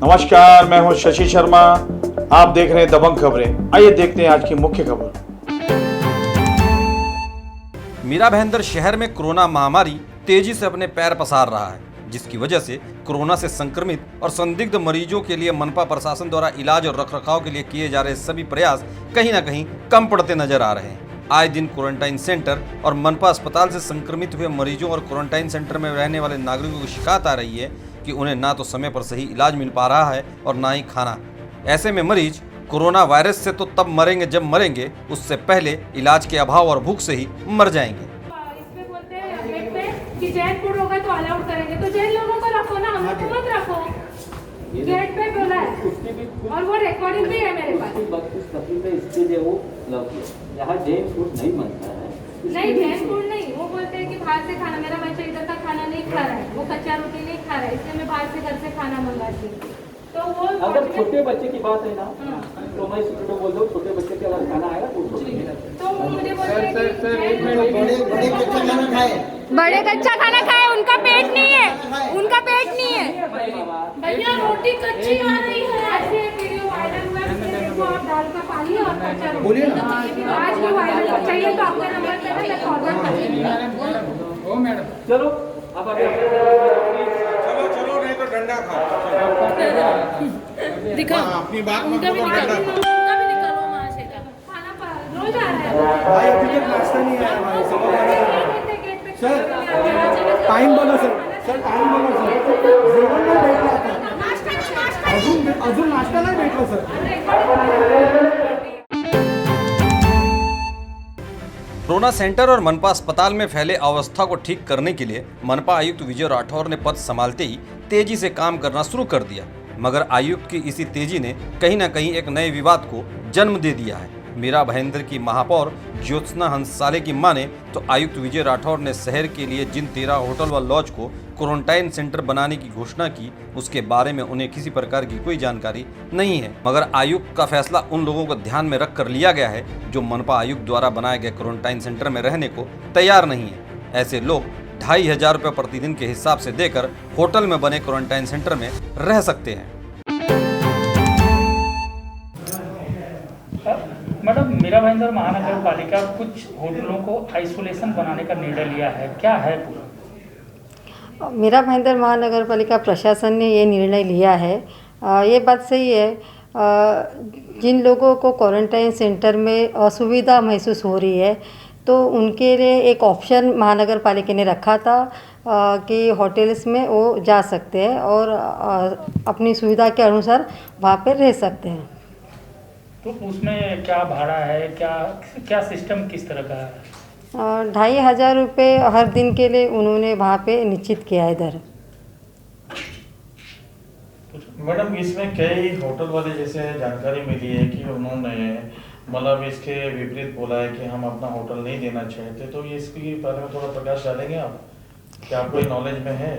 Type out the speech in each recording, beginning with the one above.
नमस्कार, मैं हूं शशि शर्मा। आप देख रहे हैं दबंग खबरें। आइए देखते हैं आज की मुख्य खबर। मीरा भाईंदर शहर में कोरोना महामारी तेजी से अपने पैर पसार रहा है, जिसकी वजह से कोरोना से संक्रमित और संदिग्ध मरीजों के लिए मनपा प्रशासन द्वारा इलाज और रखरखाव के लिए किए जा रहे सभी प्रयास कहीं न कहीं कम पड़ते नजर आ रहे हैं। आए दिन क्वारंटाइन सेंटर और मनपा अस्पताल से संक्रमित हुए मरीजों और क्वारंटाइन सेंटर में रहने वाले नागरिकों की शिकायत आ रही है कि उन्हें ना तो समय पर सही इलाज मिल पा रहा है और ना ही खाना। ऐसे में मरीज कोरोना वायरस से तो तब मरेंगे जब मरेंगे, उससे पहले इलाज के अभाव और भूख से ही मर जाएंगे। इसमें बोलते हैं अपडेट में कि जैन फूड होगा तो अलाउड करेंगे, तो जैन लोगों को रखो ना, हम लोग को मत रखो। गेट पे बोला है और वो रिकॉर्डिंग भी है मेरे पास। 32 पे इसके लिए वो यहाँ जैन फूड नहीं बनता है। नहीं, जैन फूड नहीं, वो बोलते हैं कि बाहर से खाना, मेरा बच्चा इधर का खाना नहीं खा रहा है, वो कच्चा रोटी नहीं खा रहा है, इसलिए मैं बाहर से घर से खाना मंगाती हूँ। तो वो अगर छोटे बच्चे की बात है ना, तो मैं इसको बोल दो छोटे बच्चे के अगर खाना आएगा तो वो मुझे बोलते हैं कि बड़े कच्चा खाना खाए, उनका पेट नहीं है, उनका पेट नहीं है। भैया रोटी कच्ची आ रही है, ऐसे वीडियो वायरल हुआ है, देखो आप दाल का पानी और कच्चा रोटी। आज भी वायरल चाहिए तो आपका नंबर पे मैं फॉरवर्ड करूंगी। ओ मैडम, चलो अब चलो नहीं तो डंडा खाओ। दिखा अपनी बात उनका भी डंडा निकालो, खाओ। उनका भी निकालो वहाँ से का खाना रोज आ रहा है। भाई अभी तक नाश्ता नहीं आया भाई। सर टाइम बोला सर टाइम बोला सर, जेवण नाही भेटलं आता, अजून नाश्ता नाही भेटला सर। कोरोना सेंटर और मनपा अस्पताल में फैले अवस्था को ठीक करने के लिए मनपा आयुक्त विजय राठौर ने पद संभालते ही तेजी से काम करना शुरू कर दिया, मगर आयुक्त की इसी तेजी ने कहीं न कहीं एक नए विवाद को जन्म दे दिया है। मीरा भाईंदर की महापौर ज्योत्सना हंसाले की माने तो आयुक्त विजय राठौर ने शहर के लिए जिन 13 होटल व लॉज को क्वारंटाइन सेंटर बनाने की घोषणा की, उसके बारे में उन्हें किसी प्रकार की कोई जानकारी नहीं है, मगर आयुक्त का फैसला उन लोगों को ध्यान में रखकर लिया गया है जो मनपा आयुक्त द्वारा बनाए गए क्वारंटाइन सेंटर में रहने को तैयार नहीं है। ऐसे लोग 2500 रुपये प्रतिदिन के हिसाब से देकर होटल में बने क्वारंटाइन सेंटर में रह सकते हैं। मैडम, मीरा भाईंदर महानगर पालिका कुछ होटलों को आइसोलेशन बनाने का निर्णय लिया है, क्या है पूरा? मीरा भाईंदर महानगर पालिका प्रशासन ने ये निर्णय लिया है। ये बात सही है, जिन लोगों को क्वारंटाइन सेंटर में असुविधा महसूस हो रही है तो उनके लिए एक ऑप्शन महानगर पालिका ने रखा था कि होटल्स में वो जा सकते हैं और अपनी सुविधा के अनुसार वहाँ पर रह सकते हैं। तो उसमें क्या भाड़ा है, क्या सिस्टम किस तरह का है? 2500 रुपये हर दिन के लिए उन्होंने वहाँ पे निश्चित किया है इधर। मैडम, इसमें कई होटल वाले जैसे जानकारी मिली है कि उन्होंने मतलब इसके विपरीत बोला है कि हम अपना होटल नहीं देना चाहते, तो ये इसके बारे में थोड़ा प्रकाश डालेंगे आप? क्या आपको नॉलेज में है?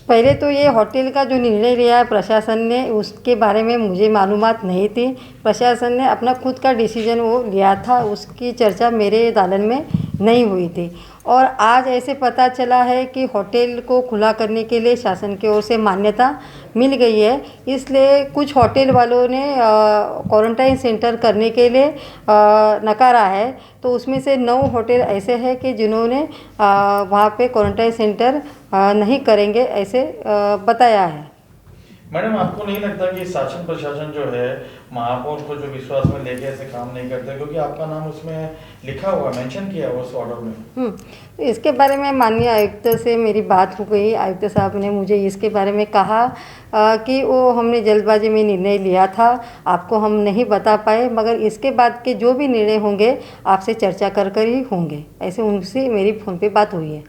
पहले तो ये होटल का जो निर्णय लिया है प्रशासन ने, उसके बारे में मुझे मालूमात नहीं थी। प्रशासन ने अपना खुद का डिसीजन वो लिया था, उसकी चर्चा मेरे दालन में नहीं हुई थी और आज ऐसे पता चला है कि होटल को खुला करने के लिए शासन की ओर से मान्यता मिल गई है। इसलिए कुछ होटल वालों ने क्वारंटाइन सेंटर करने के लिए नकारा है, तो उसमें से 9 होटल ऐसे हैं कि जिन्होंने वहाँ पे क्वारंटाइन सेंटर नहीं करेंगे ऐसे बताया है। मैडम, आपको नहीं लगता कि शासन प्रशासन जो है महापौर को जो विश्वास में लेके ऐसे काम नहीं करते, क्योंकि आपका नाम उसमें लिखा हुआ मेंशन किया हुआ उस ऑर्डर में? तो इसके बारे में माननीय आयुक्त से मेरी बात हो गई। आयुक्त साहब ने मुझे इसके बारे में कहा कि वो हमने जल्दबाजी में निर्णय लिया था, आपको हम नहीं बता पाए, मगर इसके बाद के जो भी निर्णय होंगे आपसे चर्चा कर ही होंगे, ऐसे उनसे मेरी फ़ोन पे बात हुई है।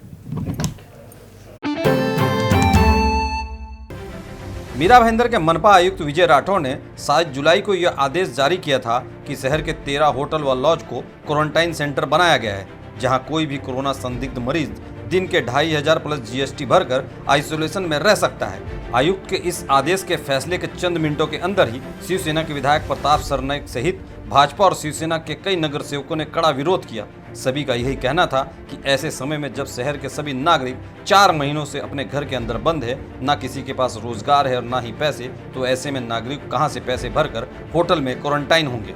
मीरा भाईंदर के मनपा आयुक्त विजय राठौर ने 7 जुलाई को यह आदेश जारी किया था कि शहर के 13 होटल व लॉज को क्वारंटाइन सेंटर बनाया गया है, जहां कोई भी कोरोना संदिग्ध मरीज दिन के 2500 प्लस जीएसटी भरकर आइसोलेशन में रह सकता है। आयुक्त के इस आदेश के फैसले के चंद मिनटों के अंदर ही शिवसेना के विधायक प्रताप सरनाईक सहित भाजपा और शिवसेना के कई नगर सेवकों ने कड़ा विरोध किया। सभी का यही कहना था कि ऐसे समय में जब शहर के सभी नागरिक 4 महीनों से अपने घर के अंदर बंद है, ना किसी के पास रोजगार है और ना ही पैसे, तो ऐसे में नागरिक कहां से पैसे भरकर होटल में क्वारंटाइन होंगे।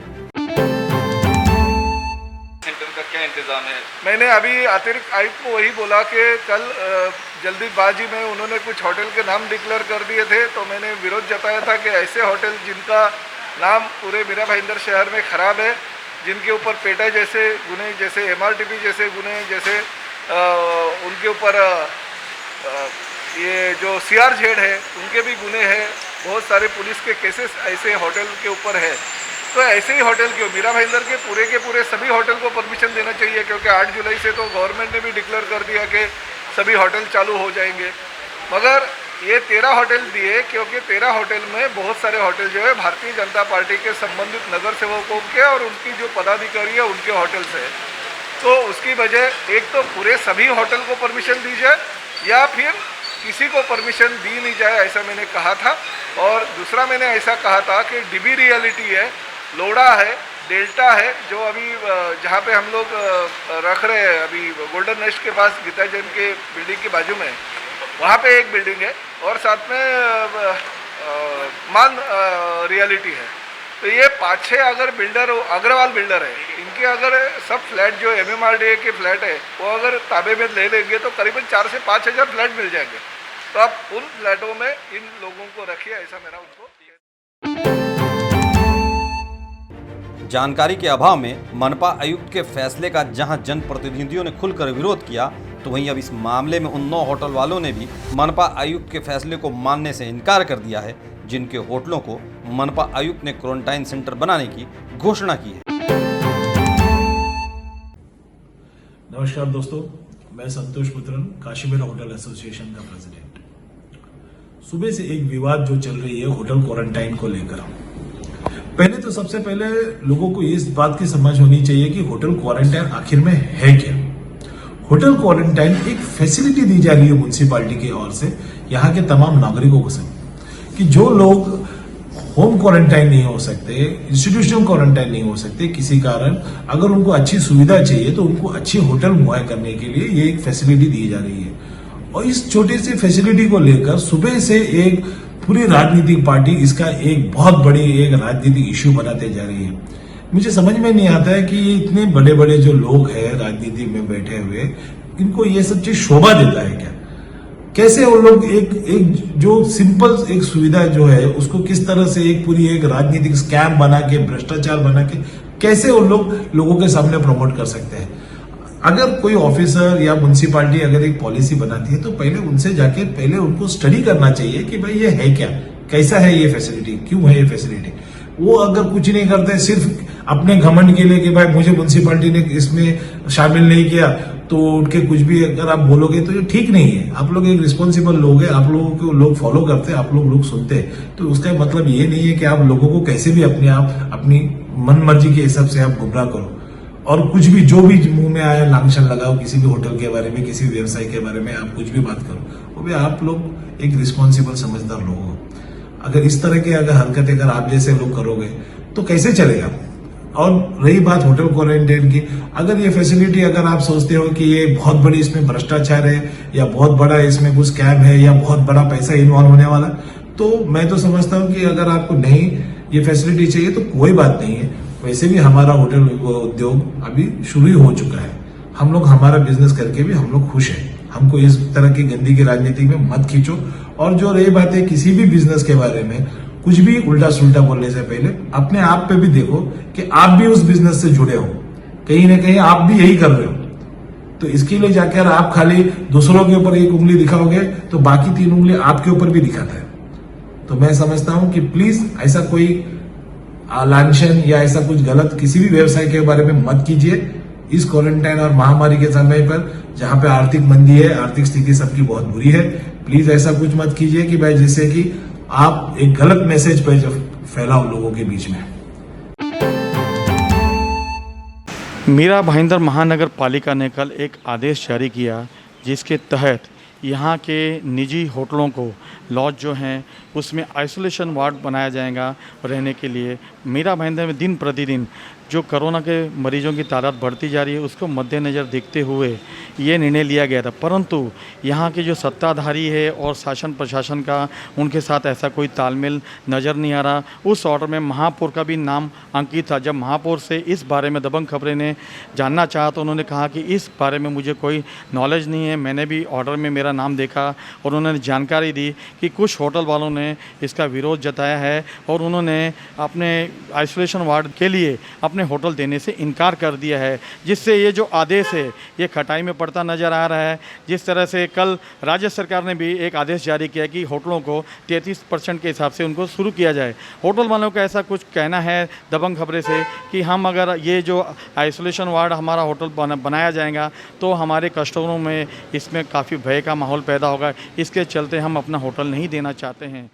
सेंटर का क्या इंतजाम है? मैंने अभी अतिरिक्त आयुक्त को वही बोला कि कल जल्दीबाजी में उन्होंने कुछ होटल के नाम डिक्लेयर कर दिए थे, तो मैंने विरोध जताया था कि ऐसे होटल जिनका नाम पूरे मीरा भाईंदर शहर में ख़राब है, जिनके ऊपर पेटा जैसे गुने, जैसे MRTP जैसे गुने, जैसे उनके ऊपर ये जो CRZ है उनके भी गुने हैं, बहुत सारे पुलिस के केसेस ऐसे होटल के ऊपर है। तो ऐसे ही होटल क्यों, मीरा भाईंदर के पूरे सभी होटल को परमिशन देना चाहिए, क्योंकि 8 जुलाई से तो गवर्नमेंट ने भी डिक्लेयर कर दिया कि सभी होटल चालू हो जाएंगे। मगर ये 13 होटल दिए, क्योंकि 13 होटल में बहुत सारे होटल जो है भारतीय जनता पार्टी के संबंधित नगर सेवकों के और उनकी जो पदाधिकारी है उनके होटल्स है। तो उसकी वजह एक तो पूरे सभी होटल को परमिशन दी जाए या फिर किसी को परमिशन दी नहीं जाए, ऐसा मैंने कहा था। और दूसरा मैंने ऐसा कहा था कि DB रियलिटी है, लोड़ा है, डेल्टा है, जो अभी जहाँ पे हम लोग रख रहे हैं अभी गोल्डन नेस्ट के पास गीता जैन के बिल्डिंग के बाजू में, वहाँ पे एक बिल्डिंग है और साथ में मान रियलिटी है। तो ये 5-6 अगर बिल्डर, अग्रवाल बिल्डर है, इनके अगर सब फ्लैट जो MMRDA के फ्लैट है वो अगर ताबे में ले लेंगे तो करीबन 4 से 5 हज़ार फ्लैट मिल जाएंगे। तो आप उन फ्लैटों में इन लोगों को रखिए, ऐसा मेरा उनको। जानकारी के अभाव में मनपा आयुक्त के फैसले का जहां जनप्रतिनिधियों ने खुलकर विरोध किया, तो वहीं अब इस मामले में उन 9 होटल वालों ने भी मनपा आयुक्त के फैसले को मानने से इनकार कर दिया है, जिनके होटलों को मनपा आयुक्त ने क्वारंटाइन सेंटर बनाने की घोषणा की है। नमस्कार दोस्तों, मैं संतोष पुत्रन, काशीमेरा होटल एसोसिएशन का प्रेसिडेंट। सुबह से एक विवाद जो चल रही है होटल क्वारंटाइन को लेकर, पहले तो सबसे पहले लोगों को इस बात की समझ होनी चाहिए कि होटल क्वारंटाइन आखिर में है क्या। होटल क्वारंटाइन एक फैसिलिटी दी जा रही है म्युनिसिपैलिटी की ओर से यहाँ के तमाम नागरिकों को, कि जो लोग होम क्वारंटाइन नहीं हो सकते, इंस्टीट्यूशनल क्वारंटाइन नहीं हो सकते किसी कारण, अगर उनको अच्छी सुविधा चाहिए तो उनको अच्छी होटल मुहैया करने के लिए ये एक फैसिलिटी दी जा रही है। और इस छोटी सी फैसिलिटी को लेकर सुबह से एक पूरी राजनीतिक पार्टी इसका एक बहुत बड़ी एक राजनीतिक इश्यू बनाते जा रही है। मुझे समझ में नहीं आता है कि ये इतने बड़े बड़े जो लोग हैं राजनीति में बैठे हुए, इनको ये सब चीज शोभा देता है क्या? कैसे वो लोग एक जो सिंपल एक सुविधा जो है उसको किस तरह से एक पूरी एक राजनीतिक स्कैम बना के, भ्रष्टाचार बना के कैसे वो लोग लोगों के सामने प्रमोट कर सकते हैं? अगर कोई ऑफिसर या म्युनिसिपैलिटी अगर एक पॉलिसी बनाती है तो पहले उनसे जाके पहले उनको स्टडी करना चाहिए कि भाई ये है क्या, कैसा है ये फैसिलिटी, क्यों है ये फैसिलिटी। वो अगर कुछ नहीं करते, सिर्फ अपने घमंड के लिए कि भाई मुझे म्युनिसिपैलिटी ने इसमें शामिल नहीं किया, तो उठ के कुछ भी अगर आप बोलोगे तो ये ठीक नहीं है। आप लोग एक रिस्पॉन्सिबल लोग हैं, आप लोगों को लोग फॉलो करते हैं, आप लोग सुनते हैं, तो उसका मतलब ये नहीं है कि आप लोगों को कैसे भी अपनी मन मर्जी के हिसाब से आप गुमराह करो और कुछ भी जो भी मुंह में आया लांछन लगाओ किसी भी होटल के बारे में, किसी भी व्यवसाय के बारे में आप कुछ भी बात करो। वो भी आप लोग एक रिस्पॉन्सिबल समझदार लोग हो। अगर इस तरह के अगर हरकतें अगर आप जैसे लोग करोगे तो कैसे चलेगा। और रही बात होटल क्वारंटाइन की, अगर ये फैसिलिटी अगर आप सोचते हो कि ये बहुत बड़ी इसमें भ्रष्टाचार है या बहुत बड़ा इसमें कुछ स्कैम है या बहुत बड़ा पैसा इन्वॉल्व होने वाला, तो मैं तो समझता हूँ कि अगर आपको नहीं ये फैसिलिटी चाहिए तो कोई बात नहीं है। वैसे भी हमारा होटल उद्योग अभी शुरू ही हो चुका है, हम लोग हमारा बिजनेस करके भी हम लोग खुश हैं। हमको इस तरह की गंदी की राजनीति में मत खींचो। और जो रही बात है किसी भी बिजनेस के बारे में कुछ भी उल्टा सुल्टा बोलने से पहले अपने आप पे भी देखो कि आप भी उस बिजनेस से जुड़े हो, कहीं ना कहीं आप भी यही कर रहे हो। तो इसके लिए जाकर आप खाली दूसरों के ऊपर एक उंगली दिखाओगे तो बाकी 3 उंगली आपके ऊपर भी दिखाता है। तो मैं समझता हूं कि प्लीज ऐसा कोई लांछन या ऐसा कुछ गलत किसी भी व्यवसाय के बारे में मत कीजिए। इस क्वारंटाइन और महामारी के समय पर जहां पे आर्थिक मंदी है, आर्थिक स्थिति सबकी बहुत बुरी है, प्लीज ऐसा कुछ मत कीजिए कि भाई जिससे कि आप एक गलत मैसेज फैलाओ लोगों के बीच में। मीरा भाईंदर महानगर पालिका ने कल एक आदेश जारी किया जिसके तहत यहाँ के निजी होटलों को लॉज जो हैं उसमें आइसोलेशन वार्ड बनाया जाएगा रहने के लिए। मीरा भाईंदर में दिन प्रतिदिन जो कोरोना के मरीजों की तादाद बढ़ती जा रही है उसको मद्देनज़र देखते हुए ये निर्णय लिया गया था। परंतु यहाँ के जो सत्ताधारी है और शासन प्रशासन का उनके साथ ऐसा कोई तालमेल नज़र नहीं आ रहा। उस ऑर्डर में महापौर का भी नाम अंकित था। जब महापौर से इस बारे में दबंग खबरें ने जानना चाहा तो उन्होंने कहा कि इस बारे में मुझे कोई नॉलेज नहीं है। मैंने भी ऑर्डर में मेरा नाम देखा और उन्होंने जानकारी दी कि कुछ होटल वालों ने इसका विरोध जताया है और उन्होंने अपने आइसोलेशन वार्ड के लिए अपने होटल देने से इनकार कर दिया है, जिससे ये जो आदेश है ये खटाई में पड़ता नज़र आ रहा है। जिस तरह से कल राज्य सरकार ने भी एक आदेश जारी किया कि होटलों को 33% के हिसाब से उनको शुरू किया जाए। होटल वालों का ऐसा कुछ कहना है दबंग खबरें से कि हम अगर ये जो आइसोलेशन वार्ड हमारा होटल बनाया जाएगा तो हमारे कस्टमरों में इसमें काफ़ी भय का माहौल पैदा होगा। इसके चलते हम अपना होटल नहीं देना चाहते हैं।